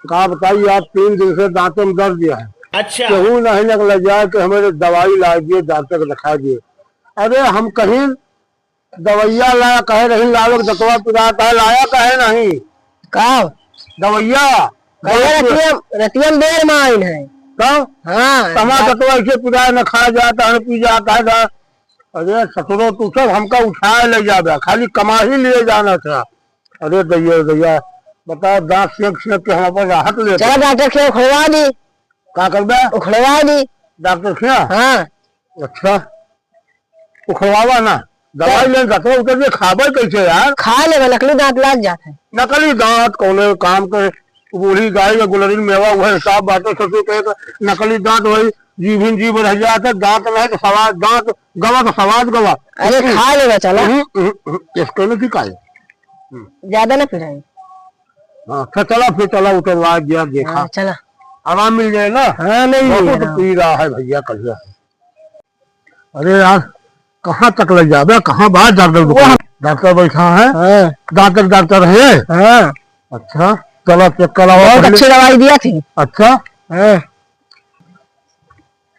कहा बताइए आप 3 दिन से दांतों में दर्द दिया है। अच्छा। केहू नहीं निकल जाए कि हमें दवाई ला दिए, डॉक्टर को दिखा दिए। अरे हम कहीं दवाइया लाया कहे नहीं, लावे दतवा पिलाता है, लाया कहे नहीं का दवाइया रतियम देर माइन है। कब हाँ तमा दतवा इसे पिलाए न खा जाता है, पी जाता है। अरे ससुरो तू सब हमका उठाए ले जाबे, खाली कमा ही लिए जाना था। अरे दैया दैया बता, दांत सेक सेक के हम पर राहत ले। चला डॉक्टर के उखड़वा दी। क्या कर दे? उखड़वा दी डॉक्टर से। हाँ अच्छा उखड़वावा ना, दवाई ले दतवा उतर के खाबे कैसे यार? खा ले, नकली दांत लाग जाते हैं। नकली दांत कौन काम के? बूढ़ी गाय या गुलरी मेवा हुआ हिसाब बातें ससुर कहे नकली दांत वही जीभिन जीभ रह जाते, दांत नहीं तो सवाद, दांत गवा तो सवाद गवा। अरे खा लेगा चला। इसको नहीं खाए, ज्यादा ना पिराई। हाँ चला फिर चला उतरवा गया, देखा चला आराम मिल जाए ना। हाँ नहीं बहुत पी रहा है भैया कल। अरे यार कहाँ तक ले जाबे, कहाँ बाहर डॉक्टर? डॉक्टर बैठा है। डॉक्टर है। हाँ अच्छा चलो चेक कराओ। बहुत अच्छी दवाई दिया थी। अच्छा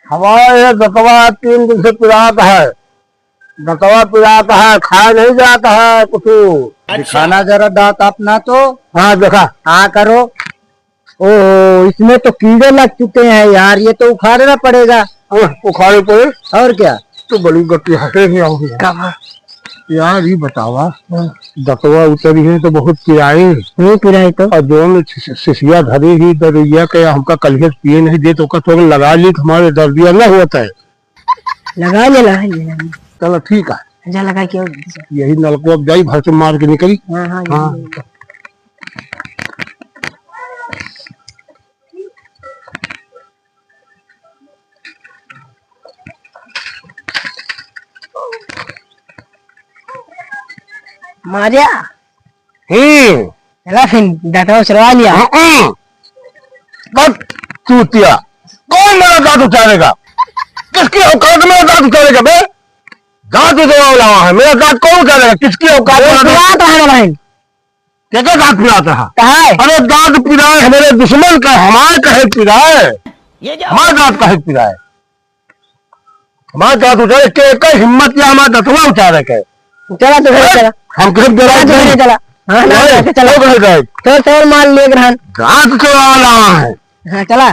हमारे दतवा 3 दिन से पिराता है, दतवा पिराता है, खाया नहीं जाता है कुछ। दिखाना जरा दांत अपना तो। हाँ देखा। हाँ करो। ओह इसमें तो कीड़े लग चुके हैं यार, ये तो उखाड़ना पड़ेगा। उखाड़े पे और क्या तो बड़ी गति हटे आओगे यार। ये बतावा दतवा उतरी है तो बहुत पिराई नहीं पिराई तो। और जो शिशिया धरी ही दरिया के हमका कलियत पिए नहीं दे तो थोड़ा लगा ली, हमारे दर्दिया न होता है। लगा ले चलो ठीक है, जा लगा के यही नलको अब जाई भर से मार के निकली। हाँ हाँ, हाँ मारिया। चला फिर दांत चलवा लिया। चूतिया कौन मेरा दांत उतारेगा? किसकी औकात में दांत उतारेगा बे? दांत उतारा है मेरा दांत कौन उतारेगा? किसकी औकात में? क्या क्या दांत पिराता है? अरे दांत पिराए है मेरे दुश्मन का, हमारे कहे पिराए, हमारे दांत कहे पिराए, हमारे दांत उतारे के हिम्मत या हमारा दतवा उतारे के। चला तो चला हम किसी चला। हाँ चला तो मान ले ग्रहण दांत चला है। हाँ चला।